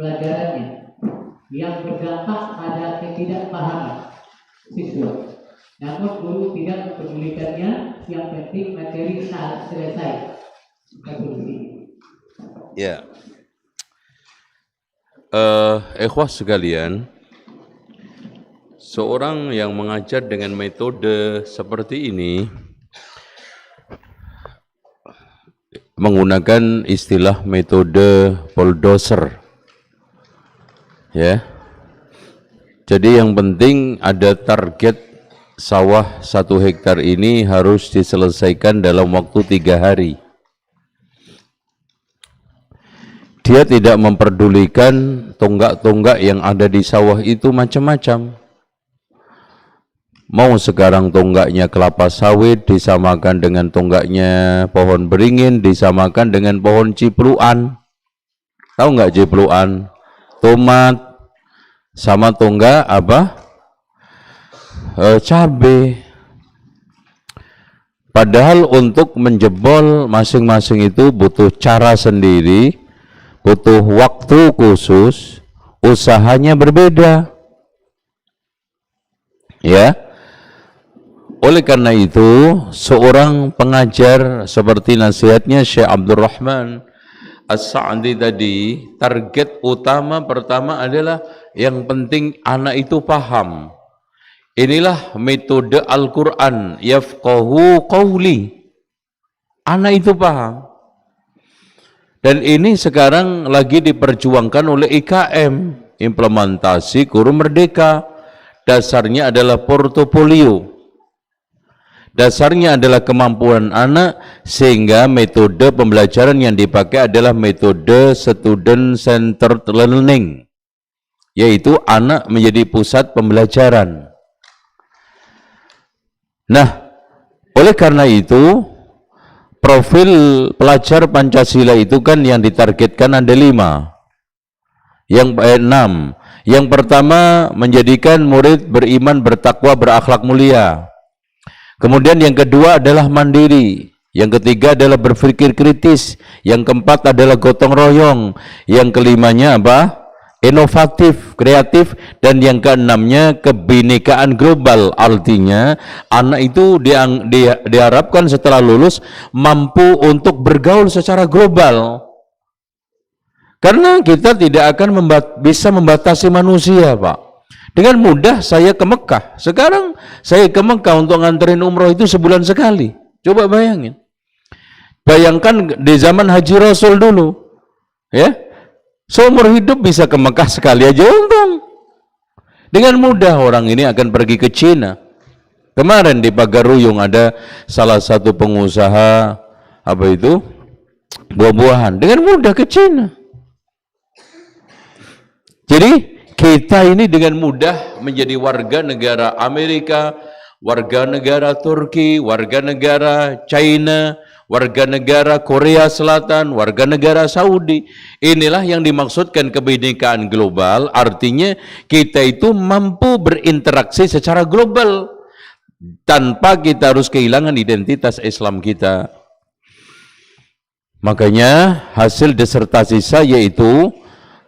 pelajarannya yang berdampak pada ketidakpahaman siswa. Namun guru tidak mempedulikannya, yang penting materi selesai. Ya, ikhwah sekalian, seorang yang mengajar dengan metode seperti ini menggunakan istilah metode bulldozer. Ya. Jadi yang penting ada target sawah 1 hektar ini harus diselesaikan dalam waktu 3 hari. Dia tidak memperdulikan tonggak-tonggak yang ada di sawah itu macam-macam. Mau sekarang tonggaknya kelapa sawit disamakan dengan tonggaknya pohon beringin, disamakan dengan pohon cipluan. Tahu nggak cipluan? Tomat sama tonggak apa? Cabai. Padahal untuk menjebol masing-masing itu butuh cara sendiri, butuh waktu khusus, usahanya berbeda. Ya. Oleh karena itu, seorang pengajar seperti nasihatnya Syekh Abdul Rahman As-Sa'di tadi, target utama pertama adalah yang penting anak itu paham. Inilah metode Al-Quran, yafqahu qawli. Anak itu paham. Dan ini sekarang lagi diperjuangkan oleh IKM, implementasi Guru Merdeka. Dasarnya adalah portofolio. Dasarnya adalah kemampuan anak, sehingga metode pembelajaran yang dipakai adalah metode student centered learning, yaitu anak menjadi pusat pembelajaran. Nah, oleh karena itu profil pelajar Pancasila itu kan yang ditargetkan ada 5, yang 6. Yang pertama, menjadikan murid beriman, bertakwa, berakhlak mulia. Kemudian yang kedua adalah mandiri, yang ketiga adalah berpikir kritis, yang keempat adalah gotong royong, yang kelimanya apa? Inovatif, kreatif, dan yang keenamnya kebinekaan global. Artinya anak itu diharapkan setelah lulus mampu untuk bergaul secara global. Karena kita tidak akan bisa membatasi manusia, Pak. Dengan mudah saya ke Mekah. Sekarang saya ke Mekah untuk nganterin umroh itu sebulan sekali. Coba bayangin. Bayangkan di zaman Haji Rasul dulu. Ya. Seumur hidup bisa ke Mekah sekali aja untung. Dengan mudah orang ini akan pergi ke Cina. Kemarin di Pagaruyung ada salah satu pengusaha apa itu? Buah-buahan. Dengan mudah ke Cina. Jadi kita ini dengan mudah menjadi warga negara Amerika, warga negara Turki, warga negara China, warga negara Korea Selatan, warga negara Saudi. Inilah yang dimaksudkan kebinekaan global, artinya kita itu mampu berinteraksi secara global tanpa kita harus kehilangan identitas Islam kita. Makanya hasil disertasi saya itu,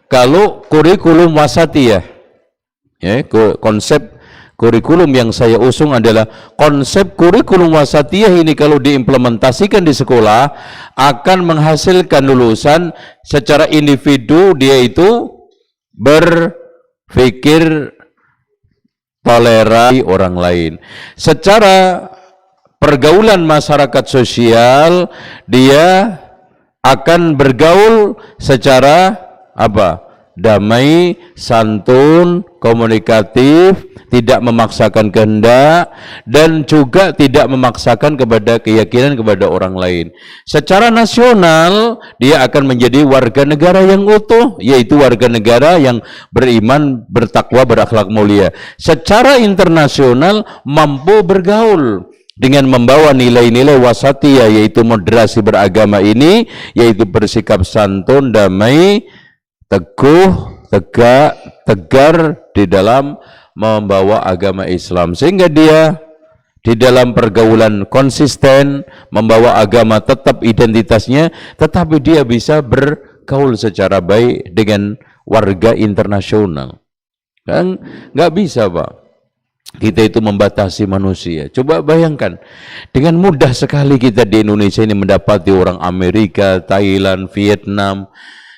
kalau kurikulum wasatiyah, ya, konsep kurikulum yang saya usung adalah konsep kurikulum wasatiyah ini kalau diimplementasikan di sekolah akan menghasilkan lulusan secara individu, dia itu berpikir toleransi orang lain. Secara pergaulan masyarakat sosial, dia akan bergaul secara apa? Damai, santun, komunikatif, tidak memaksakan kehendak, dan juga tidak memaksakan kepada keyakinan kepada orang lain. Secara nasional, dia akan menjadi warga negara yang utuh, yaitu warga negara yang beriman, bertakwa, berakhlak mulia. Secara internasional, mampu bergaul dengan membawa nilai-nilai wasatiyah, yaitu moderasi beragama ini, yaitu bersikap santun, damai, teguh, tegak, tegar di dalam membawa agama Islam, sehingga dia di dalam pergaulan konsisten membawa agama tetap identitasnya, tetapi dia bisa bergaul secara baik dengan warga internasional. Kan nggak bisa, Pak. Kita itu membatasi manusia. Coba bayangkan, dengan mudah sekali kita di Indonesia ini mendapati orang Amerika, Thailand, Vietnam,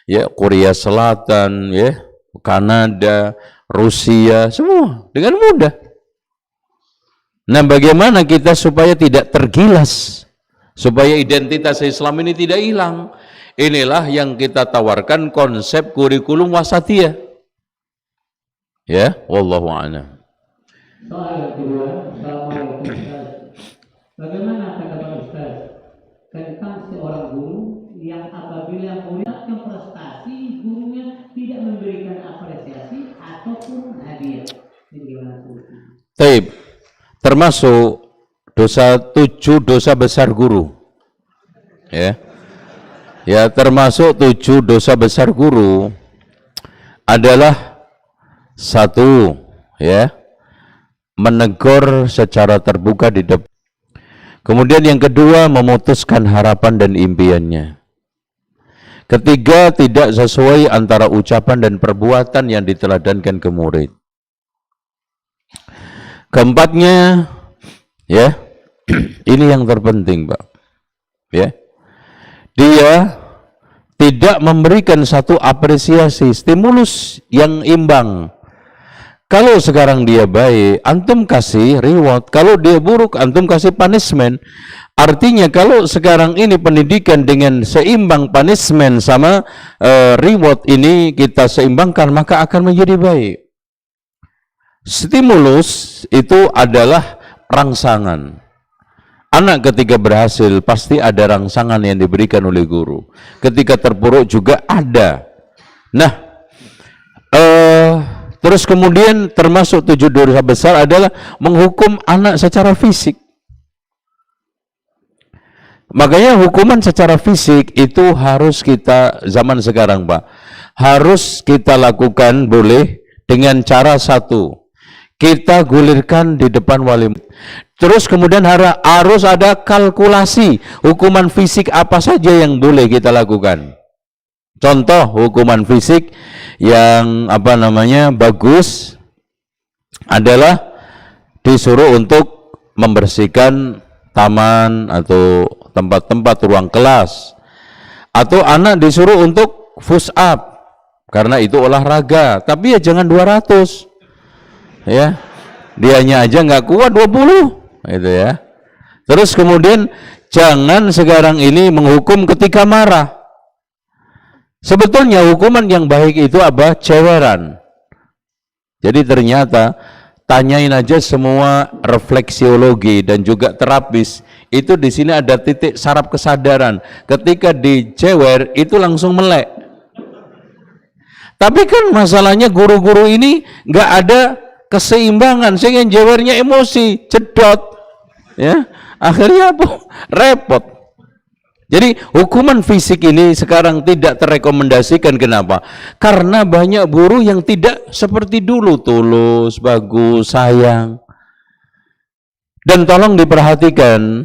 ya, Korea Selatan, ya, Kanada, Rusia, semua dengan mudah. Nah, bagaimana kita supaya tidak tergilas, supaya identitas Islam ini tidak hilang? Inilah yang kita tawarkan, konsep kurikulum wasatiyah. Ya, wallahu a'lam. Soal kedua, Assalamualaikum Ustaz. Bagaimana pendapat Ustaz tentang seorang guru yang apabila muridnya prestasi, gurunya tidak memberikan apresiasi ataupun hadiah? Ini gimana? Taib, termasuk dosa 7 dosa besar guru. Ya, ya, termasuk 7 dosa besar guru adalah satu, ya, menegur secara terbuka di depan. Kemudian yang kedua, memutuskan harapan dan impiannya. Ketiga, tidak sesuai antara ucapan dan perbuatan yang diteladankan ke murid. Keempatnya, ya, ini yang terpenting, Pak. Ya, dia tidak memberikan satu apresiasi, stimulus yang imbang. Kalau sekarang dia baik, antum kasih reward. Kalau dia buruk, antum kasih punishment. Artinya kalau sekarang ini pendidikan dengan seimbang punishment sama reward ini kita seimbangkan, maka akan menjadi baik. Stimulus itu adalah rangsangan. Anak ketika berhasil pasti ada rangsangan yang diberikan oleh guru. Ketika terpuruk juga ada. Nah, terus kemudian termasuk 7 dosa besar adalah menghukum anak secara fisik. Makanya hukuman secara fisik itu harus kita, zaman sekarang Pak, harus kita lakukan boleh dengan cara satu. Kita gulirkan di depan wali. Terus kemudian harus ada kalkulasi hukuman fisik apa saja yang boleh kita lakukan. Contoh hukuman fisik yang bagus adalah disuruh untuk membersihkan taman atau tempat-tempat ruang kelas, atau anak disuruh untuk push up karena itu olahraga, tapi ya jangan 200, ya, dianya aja nggak kuat 20, itu ya. Terus kemudian jangan sekarang ini menghukum ketika marah. Sebetulnya hukuman yang baik itu apa? Ceweran. Jadi ternyata tanyain aja semua refleksiologi dan juga terapis, itu di sini ada titik saraf kesadaran. Ketika dicewer itu langsung melek. Tapi kan masalahnya guru-guru ini nggak ada keseimbangan, sehingga jewernya emosi, cedot, ya, akhirnya apa? Repot. Jadi hukuman fisik ini sekarang tidak terrekomendasikan. Kenapa? Karena banyak guru yang tidak seperti dulu, tulus, bagus, sayang. Dan tolong diperhatikan,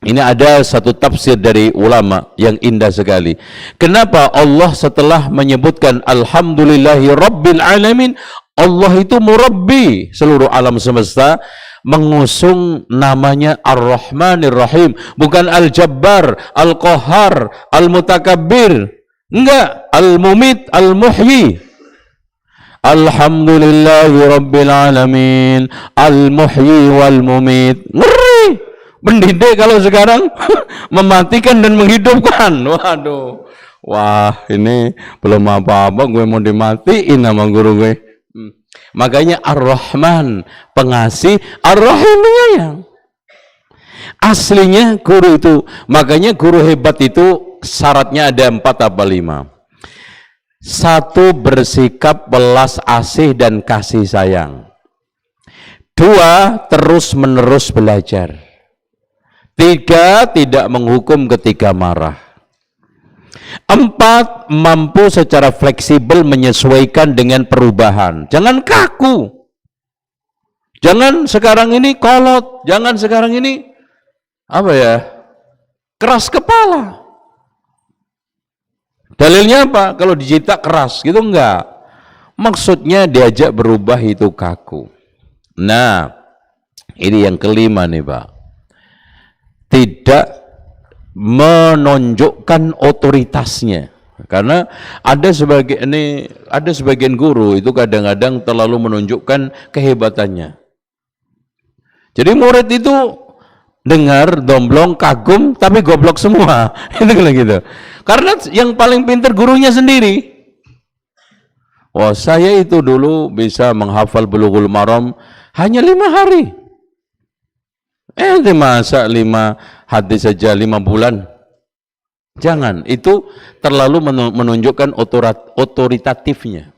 ini ada satu tafsir dari ulama yang indah sekali. Kenapa Allah setelah menyebutkan Alhamdulillahi Rabbil Alamin, Allah itu murabbi seluruh alam semesta, mengusung namanya Ar-Rahmanir Rahim, bukan Al-Jabbar, Al-Qahhar, Al-Mutakabbir, enggak, Al-Mumit, Al-Muhyi. Alhamdulillahi Rabbil Alamin, Al-Muhyi wal-Mumit. Ngeri pendidik kalau sekarang mematikan dan menghidupkan. Waduh, wah, ini belum apa-apa gue mau dimatiin sama guru gue. Makanya Ar-Rahman pengasih, Ar-Rahim penyayang. Aslinya guru itu, makanya guru hebat itu syaratnya ada 4 apa 5. 1, bersikap belas asih dan kasih sayang. 2, terus menerus belajar. 3, tidak menghukum ketika marah. 4, mampu secara fleksibel menyesuaikan dengan perubahan. Jangan kaku. Jangan sekarang ini kolot. Jangan sekarang ini keras kepala. Dalilnya apa? Kalau dijitak keras gitu enggak. Maksudnya diajak berubah itu kaku. Nah, ini yang kelima nih Pak. Tidak menonjokkan otoritasnya. Karena ada sebagian guru itu kadang-kadang terlalu menunjukkan kehebatannya. Jadi murid itu dengar, domblong, kagum, tapi goblok semua. Itu gitu. Karena yang paling pintar gurunya sendiri. Wah, saya itu dulu bisa menghafal Bulughul Maram hanya 5 hari. Masa 5 hadis saja 5 bulan? Jangan, itu terlalu menunjukkan otoritatifnya.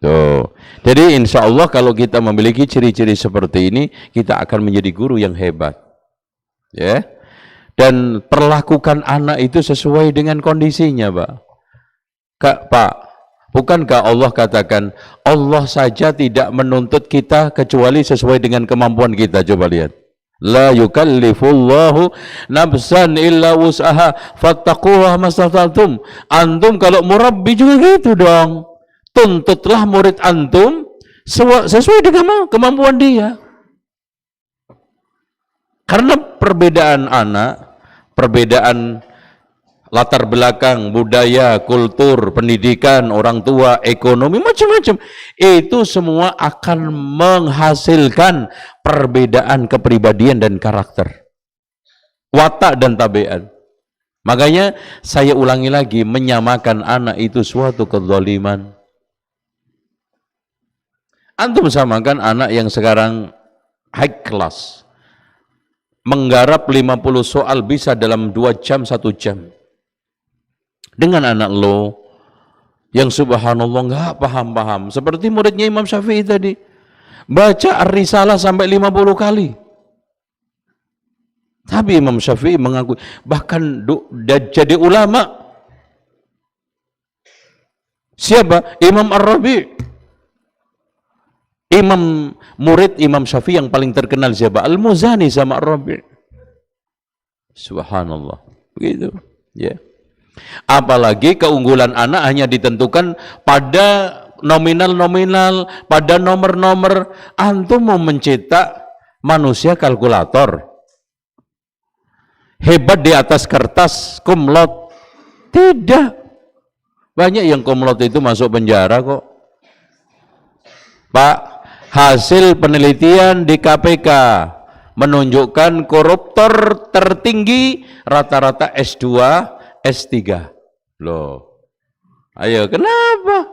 Tuh. Jadi insya Allah kalau kita memiliki ciri-ciri seperti ini, kita akan menjadi guru yang hebat. Ya. Dan perlakukan anak itu sesuai dengan kondisinya, Pak. Bukankah Allah katakan, Allah saja tidak menuntut kita kecuali sesuai dengan kemampuan kita. Coba lihat. La yukallifullahu nafsan illa wus'aha fattaquha mastata'tum. Antum kalau murabbi juga gitu dong. Tuntutlah murid antum sesuai dengan kemampuan dia. Karena perbedaan anak, perbedaan latar belakang, budaya, kultur, pendidikan, orang tua, ekonomi, macam-macam. Itu semua akan menghasilkan perbedaan kepribadian dan karakter. Watak dan tabiat. Makanya saya ulangi lagi, menyamakan anak itu suatu kezaliman. Antum samakan anak yang sekarang high class. Menggarap 50 soal bisa dalam 2 jam, 1 jam. Dengan anak lo yang subhanallah nggak paham-paham seperti muridnya Imam Syafi'i tadi, baca Ar-Risalah sampai 50 kali, tapi Imam Syafi'i mengakui bahkan jadi ulama. Siapa? Imam Ar-Rabi. Murid Imam Syafi'i yang paling terkenal siapa? Al-Muzani sama Ar-Rabi. Subhanallah, begitu ya. Apalagi keunggulan anak hanya ditentukan pada nominal-nominal, pada nomor-nomor. Antum mau mencetak manusia kalkulator hebat di atas kertas, kumlot? Tidak. Banyak yang kumlot itu masuk penjara kok. Pak, hasil penelitian di KPK menunjukkan koruptor tertinggi rata-rata S2, S3. Loh. Ayo, kenapa?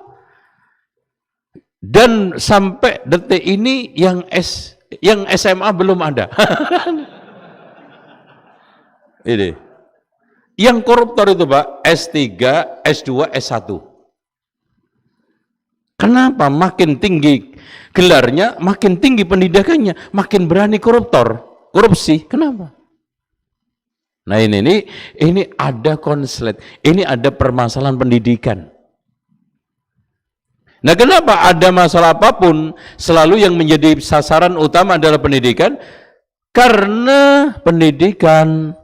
Dan sampai detik ini yang SMA belum ada. Ini. Yang koruptor itu, Pak, S3, S2, S1. Kenapa? Makin tinggi gelarnya, makin tinggi pendidikannya, makin berani korupsi. Kenapa? Nah ini ada konslet, ini ada permasalahan pendidikan. Nah kenapa ada masalah apapun, selalu yang menjadi sasaran utama adalah pendidikan? Karena pendidikan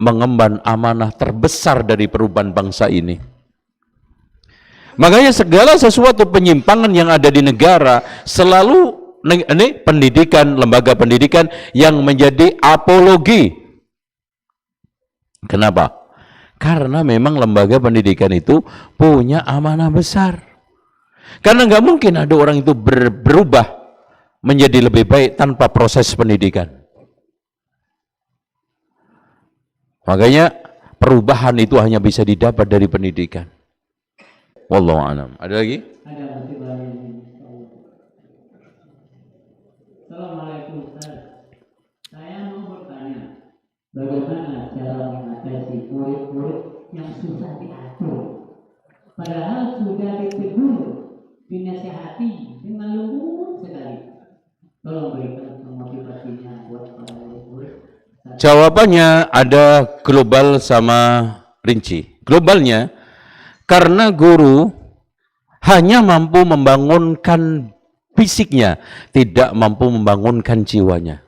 mengemban amanah terbesar dari perubahan bangsa ini. Makanya segala sesuatu penyimpangan yang ada di negara selalu pendidikan, lembaga pendidikan yang menjadi apologi. Kenapa? Karena memang lembaga pendidikan itu punya amanah besar. Karena nggak mungkin ada orang itu berubah menjadi lebih baik tanpa proses pendidikan. Makanya perubahan itu hanya bisa didapat dari pendidikan. Wallahu a'lam. Ada lagi? Ada masih banyak. Assalamualaikum Ustaz. Saya mau bertanya, bagaimana cara mengatasi murid-murid yang susah diatur? Padahal sudah ditegur, dinasihati dengan lembut sekali. Tolong berikan motivasinya buat para murid-murid. Jawabannya ada global sama rinci. Globalnya, karena guru hanya mampu membangunkan fisiknya, tidak mampu membangunkan jiwanya.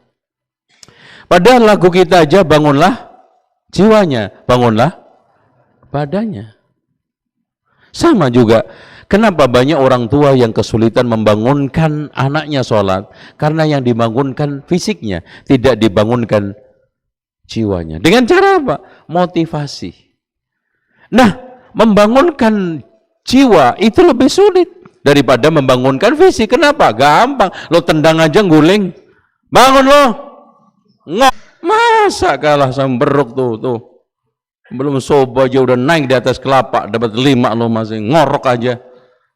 Padahal lagu kita aja bangunlah jiwanya, bangunlah padanya. Sama juga, kenapa banyak orang tua yang kesulitan membangunkan anaknya sholat? Karena yang dibangunkan fisiknya, tidak dibangunkan jiwanya. Dengan cara apa? Motivasi. Nah, membangunkan jiwa itu lebih sulit daripada membangunkan fisik. Kenapa? Gampang. Lo tendang aja guling. Bangun lo. Masa kalah samberuk tuh. Belum soba aja udah naik di atas kelapa, dapat 5 lo masih ngorok aja.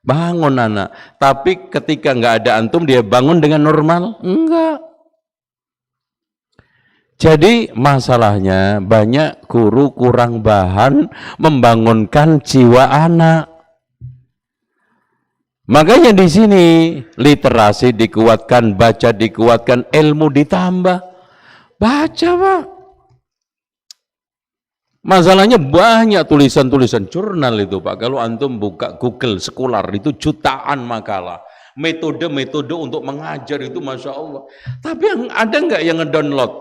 Bangun anak. Tapi ketika nggak ada antum, dia bangun dengan normal? Enggak. Jadi masalahnya banyak guru kurang bahan membangunkan jiwa anak. Makanya di sini literasi dikuatkan, baca dikuatkan, ilmu ditambah. Baca, Pak. Masalahnya banyak tulisan-tulisan jurnal itu, Pak. Kalau antum buka Google Scholar itu jutaan makalah. Metode-metode untuk mengajar itu Masya Allah. Tapi ada nggak yang ngedownload?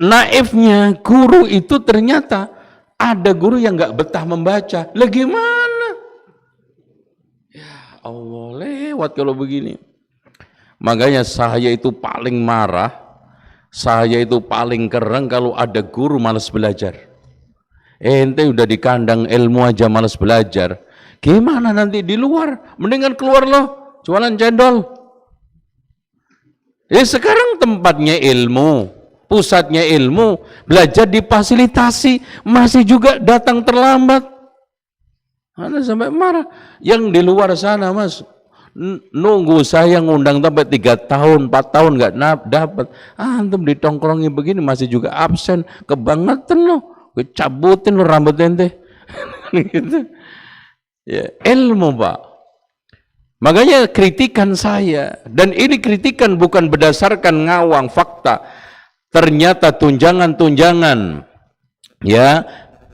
Naifnya guru itu ternyata ada guru yang nggak betah membaca. Lah gimana? Ya Allah, lewat kalau begini. Makanya saya itu paling marah. Saya itu paling keren kalau ada guru malas belajar. Ente udah di kandang ilmu aja malas belajar. Gimana nanti di luar? Mendingan keluar loh, jualan cendol. Sekarang tempatnya ilmu, pusatnya ilmu, belajar difasilitasi, masih juga datang terlambat. Anda sampai marah. Yang di luar sana, Mas, nunggu saya ngundang sampai 3 tahun, 4 tahun nggak dapat. Antum ditongkrongi begini masih juga absen, kebangetan lo, cabutin lo rambut ente. Gitu. Ya, ilmu, Pak. Makanya kritikan saya, dan ini kritikan bukan berdasarkan ngawang fakta. Ternyata tunjangan-tunjangan, ya,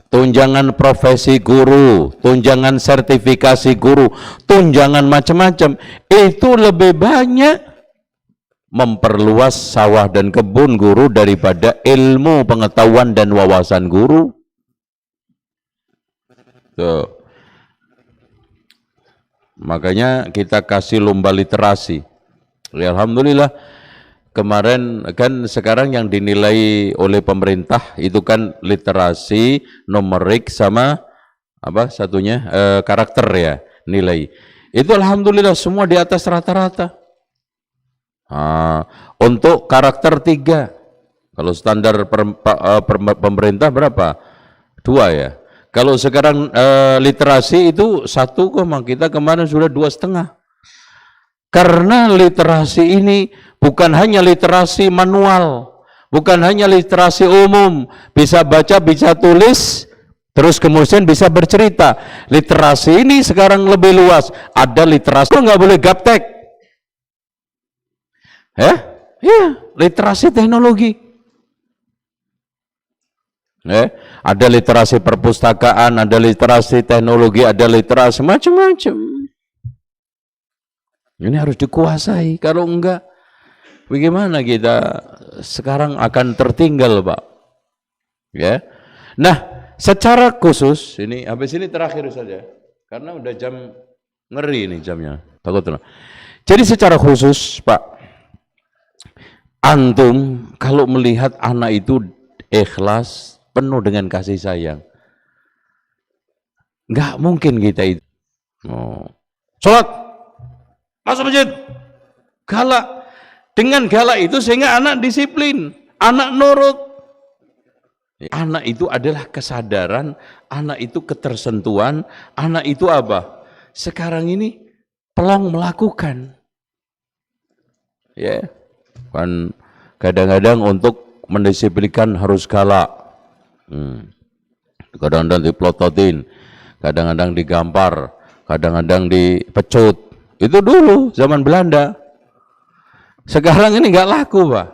tunjangan profesi guru, tunjangan sertifikasi guru, tunjangan macam-macam, itu lebih banyak memperluas sawah dan kebun guru daripada ilmu, pengetahuan dan wawasan guru. Tuh. Makanya kita kasih lomba literasi. Ya, alhamdulillah. Kemarin kan sekarang yang dinilai oleh pemerintah itu kan literasi, numerik sama apa satunya karakter ya nilai. Itu alhamdulillah semua di atas rata-rata. Untuk karakter 3, kalau standar pemerintah berapa? 2 ya. Kalau sekarang literasi itu 1, kita kemarin sudah 2,5. Karena literasi ini bukan hanya literasi manual, bukan hanya literasi umum, bisa baca, bisa tulis, terus kemudian bisa bercerita. Literasi ini sekarang lebih luas. Ada literasi nggak boleh gaptek, ya, literasi teknologi. Ada literasi perpustakaan, ada literasi teknologi, ada literasi macam-macam. Ini harus dikuasai. Kalau enggak, bagaimana kita sekarang akan tertinggal, Pak? Ya. Nah, secara khusus ini habis ini terakhir saja, karena udah jam ngeri ini jamnya. Takutlah. Jadi secara khusus, Pak, antum kalau melihat anak itu ikhlas, penuh dengan kasih sayang, nggak mungkin kita itu sholat, masuk masjid, galak. Dengan galak itu sehingga anak disiplin, anak nurut. Anak itu adalah kesadaran, anak itu ketersentuhan, anak itu apa? Sekarang ini pelong melakukan. Ya, kan kadang-kadang untuk mendisiplinkan harus galak. Kadang-kadang diplototin, kadang-kadang digampar, kadang-kadang dipecut. Itu dulu zaman Belanda. Sekarang ini nggak laku, Pak.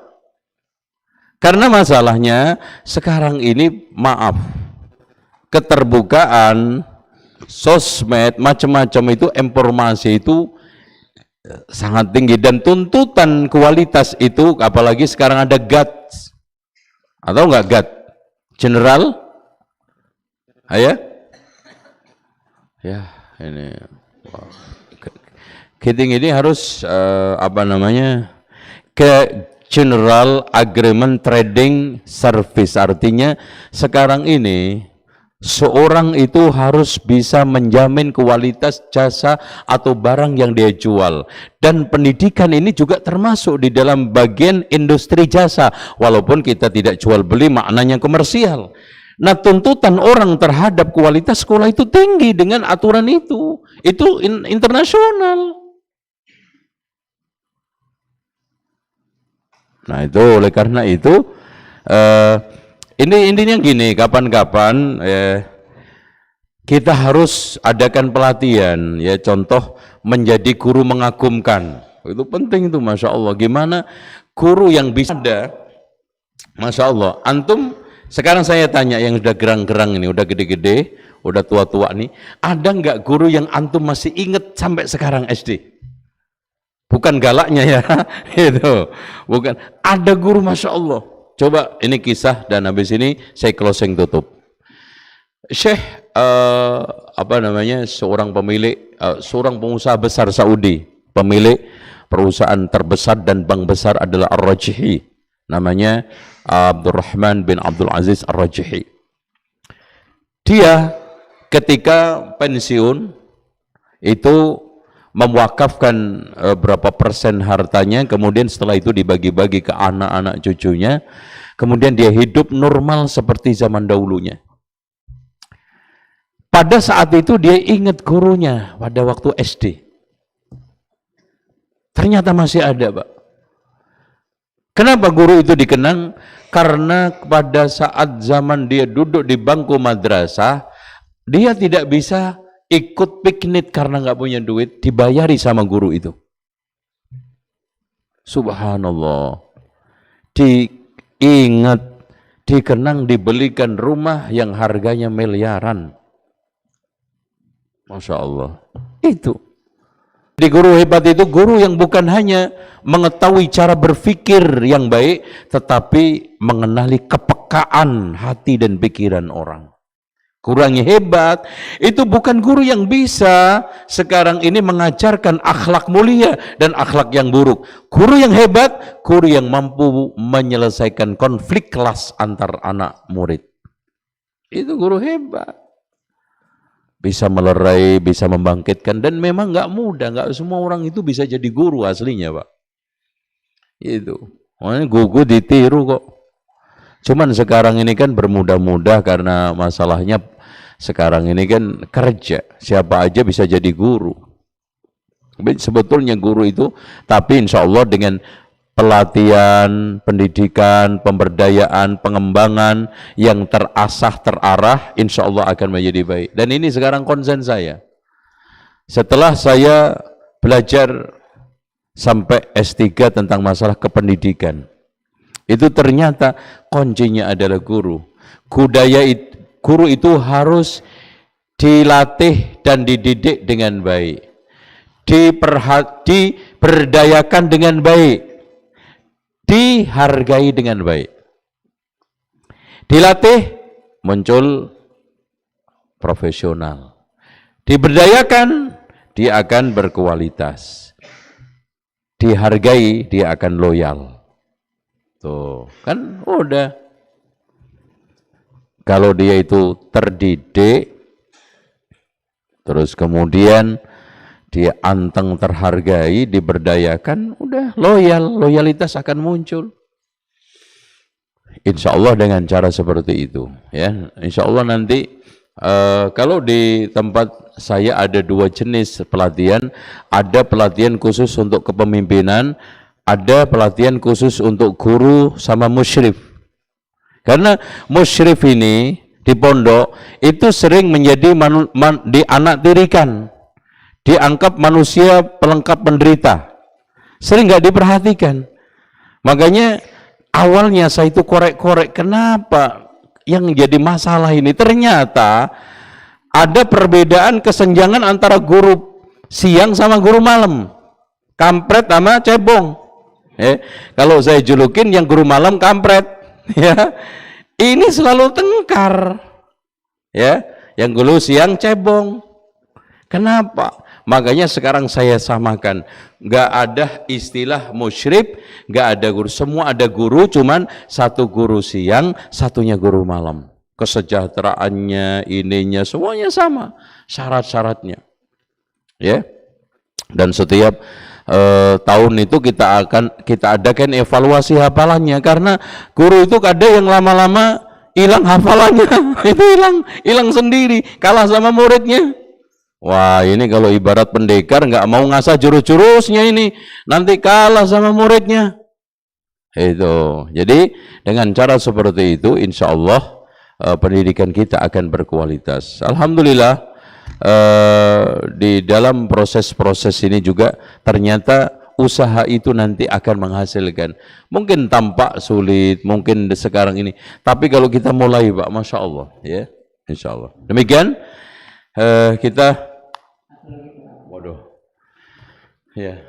Karena masalahnya sekarang ini, maaf, keterbukaan, sosmed, macam-macam itu, informasi itu sangat tinggi, dan tuntutan kualitas itu, apalagi sekarang ada GAT, atau nggak GAT? General Ayah? Ya, ini Kiting ini harus ke General Agreement Trading Service, artinya sekarang ini seorang itu harus bisa menjamin kualitas jasa atau barang yang dia jual, dan pendidikan ini juga termasuk di dalam bagian industri jasa, walaupun kita tidak jual beli maknanya komersial. Nah, tuntutan orang terhadap kualitas sekolah itu tinggi dengan aturan itu internasional. Nah, itu oleh karena itu ini intinya gini, kapan-kapan kita harus adakan pelatihan, ya, contoh menjadi guru mengagumkan. Itu penting itu, Masya Allah. Gimana guru yang bisa ada, Masya Allah. Antum sekarang saya tanya yang sudah gerang-gerang ini, udah gede-gede, udah tua-tua nih, ada nggak guru yang antum masih inget sampai sekarang SD? Bukan galaknya ya, itu bukan. Ada guru, Masya Allah. Coba ini kisah dan habis ini saya closing tutup. Syekh seorang pemilik, seorang pengusaha besar Saudi, pemilik perusahaan terbesar dan bank besar adalah Ar-Rajihi, namanya Abdurrahman bin Abdul Aziz Ar-Rajihi. Dia ketika pensiun itu mewakafkan berapa persen hartanya, kemudian setelah itu dibagi-bagi ke anak-anak cucunya, kemudian dia hidup normal seperti zaman dahulunya. Pada saat itu dia ingat gurunya pada waktu SD. Ternyata masih ada, Pak. Kenapa guru itu dikenang? Karena pada saat zaman dia duduk di bangku madrasah, dia tidak bisa ikut piknik karena nggak punya duit, dibayari sama guru itu. Subhanallah. Diingat, dikenang, dibelikan rumah yang harganya miliaran. Masya Allah. Itu. Di guru hebat itu guru yang bukan hanya mengetahui cara berpikir yang baik, tetapi mengenali kepekaan hati dan pikiran orang. Guru yang hebat itu bukan guru yang bisa sekarang ini mengajarkan akhlak mulia dan akhlak yang buruk. Guru yang hebat, guru yang mampu menyelesaikan konflik kelas antar anak murid. Itu guru hebat. Bisa melerai, bisa membangkitkan, dan memang nggak mudah, nggak semua orang itu bisa jadi guru aslinya, Pak. Itu, makanya guru ditiru kok. Cuman sekarang ini kan bermudah-mudah karena masalahnya sekarang ini kan kerja, siapa aja bisa jadi guru. Sebetulnya guru itu, tapi insya Allah dengan pelatihan, pendidikan, pemberdayaan, pengembangan yang terasah, terarah, insya Allah akan menjadi baik. Dan ini sekarang konsen saya. Setelah saya belajar sampai S3 tentang masalah kependidikan, itu ternyata kuncinya adalah guru. Guru itu harus dilatih dan dididik dengan baik, diberdayakan dengan baik, dihargai dengan baik. Dilatih, muncul profesional. Diberdayakan, dia akan berkualitas. Dihargai, dia akan loyal. Tuh, kan udah. Kalau dia itu terdidik, terus kemudian dia anteng, terhargai, diberdayakan, udah loyal, loyalitas akan muncul. Insya Allah dengan cara seperti itu, ya. Insya Allah nanti kalau di tempat saya ada dua jenis pelatihan, ada pelatihan khusus untuk kepemimpinan, ada pelatihan khusus untuk guru sama musyrif. Karena musyrif ini di pondok itu sering menjadi dianaktirikan, dianggap manusia pelengkap penderita, sering nggak diperhatikan. Makanya awalnya saya itu korek-korek, kenapa yang jadi masalah ini? Ternyata ada perbedaan kesenjangan antara guru siang sama guru malam, kampret sama cebong. Kalau saya julukin yang guru malam kampret, ya, ini selalu tengkar, ya. yang dulu siang cebong. Kenapa? Makanya sekarang saya samakan, nggak ada istilah musyrik, nggak ada guru, semua ada guru, cuman satu guru siang, satunya guru malam. Kesejahteraannya, ininya, semuanya sama, syarat-syaratnya. Ya, dan setiap tahun itu kita adakan evaluasi hafalannya, karena guru itu ada yang lama-lama hilang hafalannya, itu hilang sendiri, kalah sama muridnya. Wah, ini kalau ibarat pendekar nggak mau ngasah jurus-jurusnya ini, nanti kalah sama muridnya. Itu. Jadi dengan cara seperti itu, insya Allah pendidikan kita akan berkualitas. Alhamdulillah di dalam proses-proses ini juga ternyata usaha itu nanti akan menghasilkan. Mungkin tampak sulit, mungkin sekarang ini, tapi kalau kita mulai, Pak, masya Allah, ya, insya Allah. Demikian kita. Waduh, ya,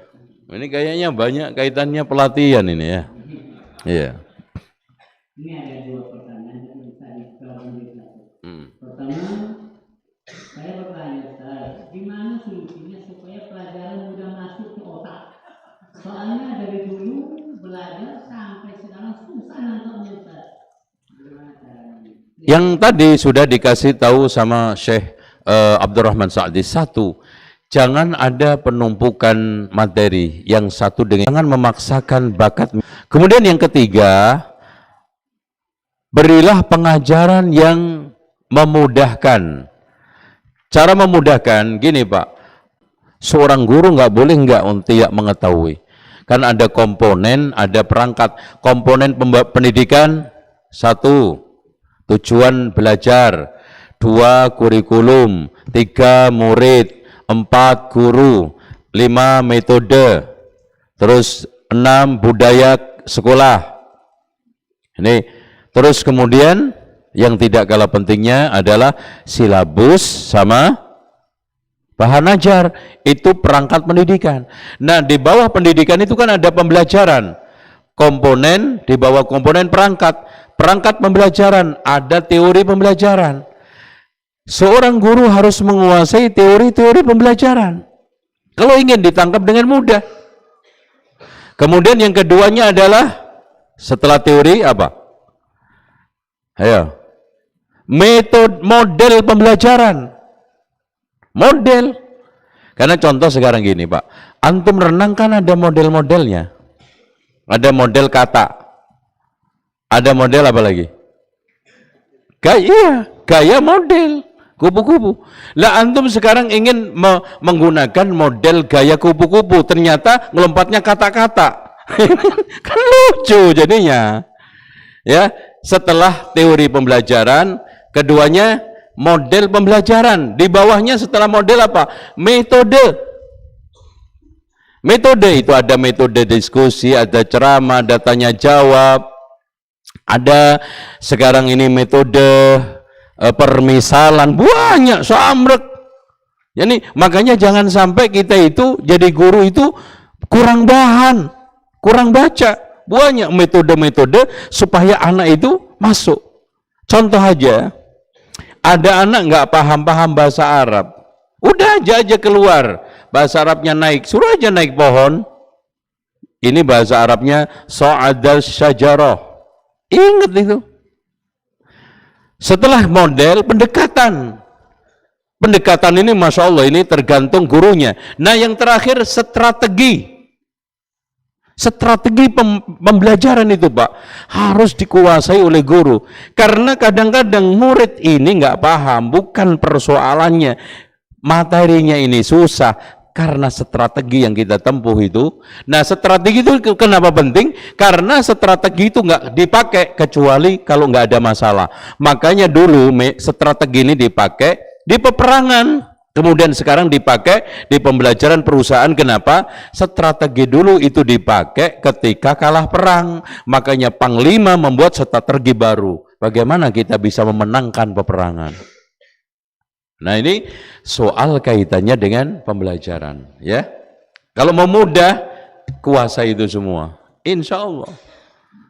ini kayaknya banyak kaitannya pelatihan ini ya. Iya. Ini ada dua pertanyaan yang bisa dijawab. Pertama, saya bertanya, Ustaz, gimana solusinya supaya pelajaran mudah masuk ke otak? Soalnya dari dulu belajar sampai sekarang susah nangkepnya, Ustaz. Gimana caranya? Yang tadi sudah dikasih tahu sama Syekh Abdurrahman Sa'di. Satu, jangan ada penumpukan materi yang satu dengan, jangan memaksakan bakat. Kemudian yang ketiga, berilah pengajaran yang memudahkan. Cara memudahkan, gini Pak, seorang guru nggak boleh tidak mengetahui. Kan ada komponen, ada perangkat. Komponen pendidikan, satu, tujuan belajar. 2, kurikulum. 3, murid. 4, guru. 5, metode. Terus 6, budaya sekolah. Ini. Terus kemudian yang tidak kalah pentingnya adalah silabus sama bahan ajar. Itu perangkat pendidikan. Nah, di bawah pendidikan itu kan ada pembelajaran. Komponen, di bawah komponen perangkat. Perangkat pembelajaran, ada teori pembelajaran. Seorang guru harus menguasai teori-teori pembelajaran kalau ingin ditangkap dengan mudah. Kemudian yang keduanya adalah setelah teori apa? Ayo. Model pembelajaran. Model. Karena contoh sekarang gini, Pak. Antum renang kan ada model-modelnya. Ada model kata. Ada model apa lagi? Gaya model. Kupu-kupu. Lah antum sekarang ingin menggunakan model gaya kupu-kupu, ternyata ngelompatnya kata-kata. Kan lucu jadinya. Ya, setelah teori pembelajaran, keduanya model pembelajaran. Di bawahnya setelah model apa? Metode. Metode itu ada metode diskusi, ada ceramah, ada tanya jawab. Ada sekarang ini metode permisalan, banyak samrek. Jadi makanya jangan sampai kita itu jadi guru itu kurang bahan, kurang baca. Banyak metode-metode supaya anak itu masuk. Contoh aja, ada anak nggak paham-paham bahasa Arab, udah aja keluar bahasa Arabnya naik, suruh aja naik pohon. Ini bahasa Arabnya sa'adal syajarah. Ingat itu. Setelah model pendekatan. Pendekatan ini Masya Allah ini tergantung gurunya. Nah yang terakhir strategi. Strategi pembelajaran itu Pak harus dikuasai oleh guru. Karena kadang-kadang murid ini nggak paham, bukan persoalannya. Materinya ini susah. Karena strategi yang kita tempuh itu. Nah strategi itu kenapa penting? Karena strategi itu nggak dipakai kecuali kalau nggak ada masalah. Makanya dulu strategi ini dipakai di peperangan. Kemudian sekarang dipakai di pembelajaran perusahaan. Kenapa? Strategi dulu itu dipakai ketika kalah perang. Makanya Panglima membuat strategi baru. Bagaimana kita bisa memenangkan peperangan? Nah ini soal kaitannya dengan pembelajaran, ya. Kalau mau mudah, kuasai itu semua, insya Allah.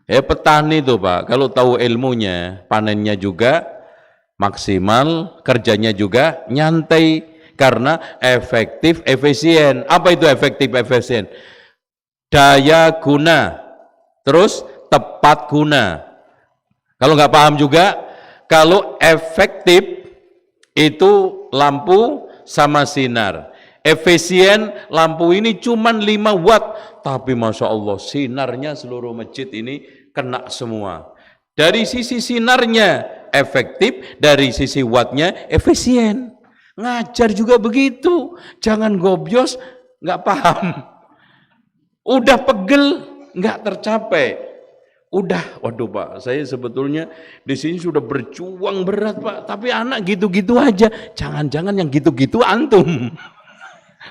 Ya petani itu Pak, kalau tahu ilmunya, panennya juga maksimal, kerjanya juga nyantai karena efektif efisien. Apa itu efektif efisien? Daya guna, terus tepat guna. Kalau nggak paham juga, kalau efektif itu lampu sama sinar. Efisien, lampu ini cuma 5 watt, tapi Masya Allah sinarnya seluruh masjid ini kena semua. Dari sisi sinarnya efektif, dari sisi wattnya efisien. Ngajar juga begitu, jangan gobyos, nggak paham. Udah pegel, nggak tercapai. Udah, waduh Pak, saya sebetulnya di sini sudah berjuang berat Pak, tapi anak gitu-gitu aja. Jangan-jangan yang gitu-gitu antum.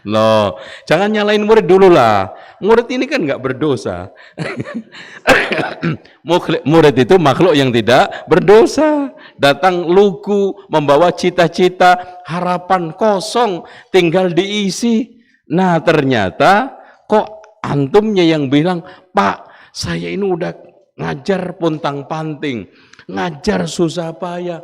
Loh, jangan nyalain murid dulu lah. Murid ini kan nggak berdosa. Murid itu makhluk yang tidak berdosa. Datang lugu, membawa cita-cita, harapan kosong, tinggal diisi. Nah ternyata kok antumnya yang bilang, Pak, saya ini udah ngajar pontang-panting, ngajar susah payah,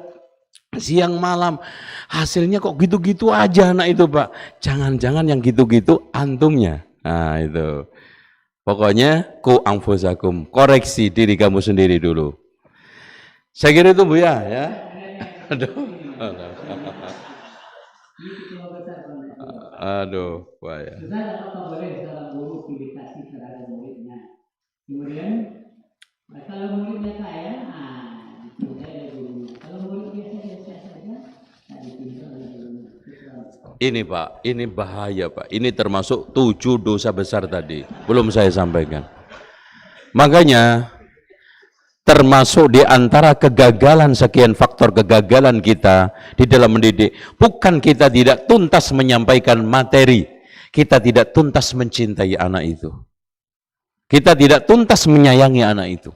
siang malam, hasilnya kok gitu-gitu aja anak itu Pak. Jangan-jangan yang gitu-gitu antumnya. Nah itu. Pokoknya ku anfusakum, koreksi diri kamu sendiri dulu. Saya kira itu Bu ya. Aduh. Aduh, Pak ya. Apakah boleh seorang guru pilih kasih terhadap muridnya? Kemudian kalau muridnya kaya, dicintai oleh gurunya. Kalau murid biasa saja, tak dicintai oleh gurunya. Ini Pak, ini bahaya Pak. Ini termasuk 7 dosa besar tadi. Belum saya sampaikan. Makanya termasuk di antara kegagalan, sekian faktor kegagalan kita di dalam mendidik, bukan kita tidak tuntas menyampaikan materi, kita tidak tuntas mencintai anak itu, kita tidak tuntas menyayangi anak itu.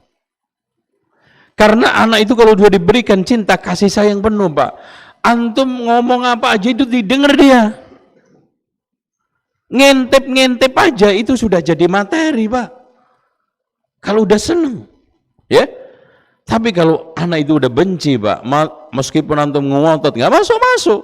Karena anak itu kalau sudah diberikan cinta kasih sayang penuh Pak, antum ngomong apa aja itu didengar dia, ngintip aja itu sudah jadi materi Pak, kalau udah seneng ya. Tapi kalau anak itu udah benci Pak, meskipun antum ngotot nggak masuk.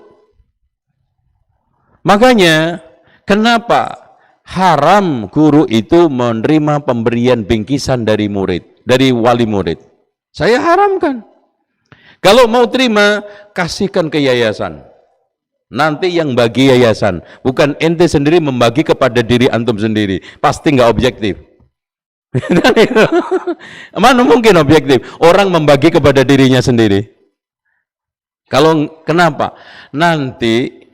Makanya kenapa haram guru itu menerima pemberian bingkisan dari murid, dari wali murid? Saya haramkan. Kalau mau terima, kasihkan ke yayasan. Nanti yang bagi yayasan, bukan ente sendiri membagi kepada diri antum sendiri. Pasti nggak objektif. Mana mungkin objektif? Orang membagi kepada dirinya sendiri. Kalau kenapa? Nanti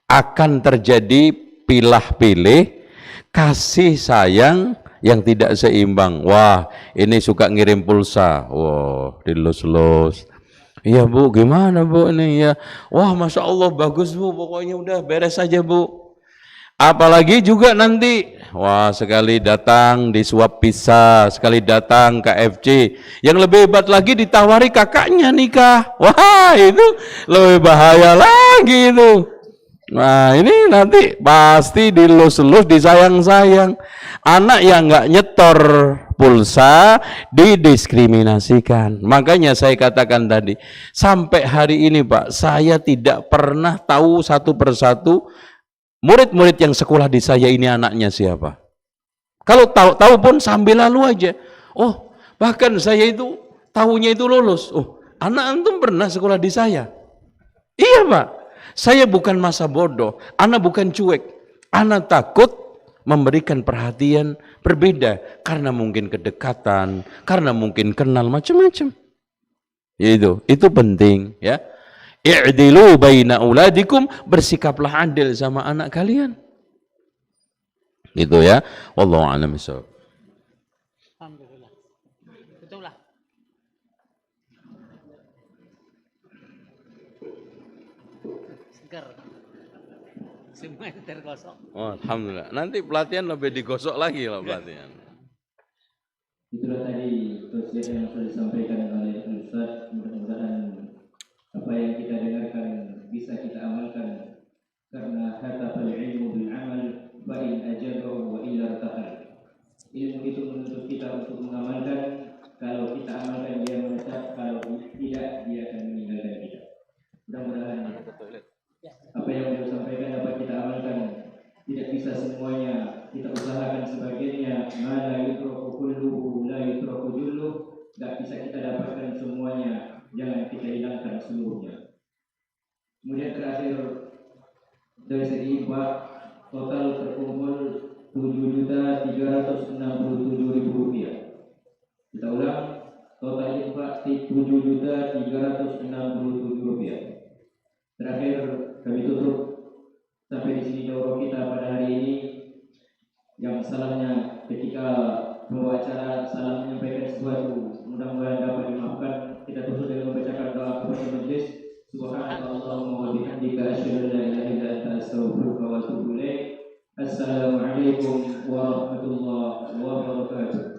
akan terjadi pilah-pilih, kasih sayang yang tidak seimbang. Wah, ini suka ngirim pulsa. Wah, dilus-lus. Iya Bu, gimana Bu ini ya? Wah, Masya Allah bagus Bu, pokoknya udah beres aja Bu. Apalagi juga nanti, wah sekali datang disuap pizza, sekali datang KFC, yang lebih hebat lagi ditawari kakaknya nikah. Wah itu lebih bahaya lagi itu. Nah ini nanti pasti dilus-lus, disayang-sayang. Anak yang nggak nyetor pulsa didiskriminasikan. Makanya saya katakan tadi, sampai hari ini Pak, saya tidak pernah tahu satu persatu murid-murid yang sekolah di saya ini anaknya siapa. Kalau tahu pun sambil lalu aja. Oh, bahkan saya itu tahunya itu lulus. Oh, anak antum pernah sekolah di saya? Iya Pak. Saya bukan masa bodoh. Anak bukan cuek. Anak takut memberikan perhatian berbeda karena mungkin kedekatan, karena mungkin kenal macam-macam. Itu penting ya. I'dilu baina auladikum, bersikaplah adil sama anak kalian. Gitu ya. Wallahu a'lam bishawab. Alhamdulillah. Betul lah. Segar. Semua tergosok. Oh, alhamdulillah. Nanti pelatihan lebih digosok lagi loh pelatihan. Itulah tadi tausiah yang sudah disampaikan oleh Ustaz. Mudah-mudahan apa yang kita dengarkan bisa kita amalkan, karena hatafal ilmu bil amal wa in ajabahu wa illa tahal. Ilmu itu menuntut kita untuk mengamalkan. Kalau kita amalkan dia menetap, kalau tidak dia akan meninggalkan kita. semuanya kita usahakan sebagiannya. Mana yutraku kulluhu la yutraku julluh, gak bisa kita dapatkan semuanya, jangan kita hilangkan seluruhnya. Kemudian terakhir dari segi infak total terkumpul Rp7.367.000. Kita ulang, total infak Rp7.367.000. Terakhir kami tutup sampai di sini daurah kita pada hari ini. Yang salahnya ketika pembawa acara salah menyampaikan sesuatu, mudah-mudahan dapat dimaafkan. Kita tutup dengan membacakan doa kepada majelis. Subhanallahumma wa bihamdika asyhadu an la ilaha illa anta astaghfiruka wa atubu ilaik. Assalamualaikum warahmatullahi wabarakatuh.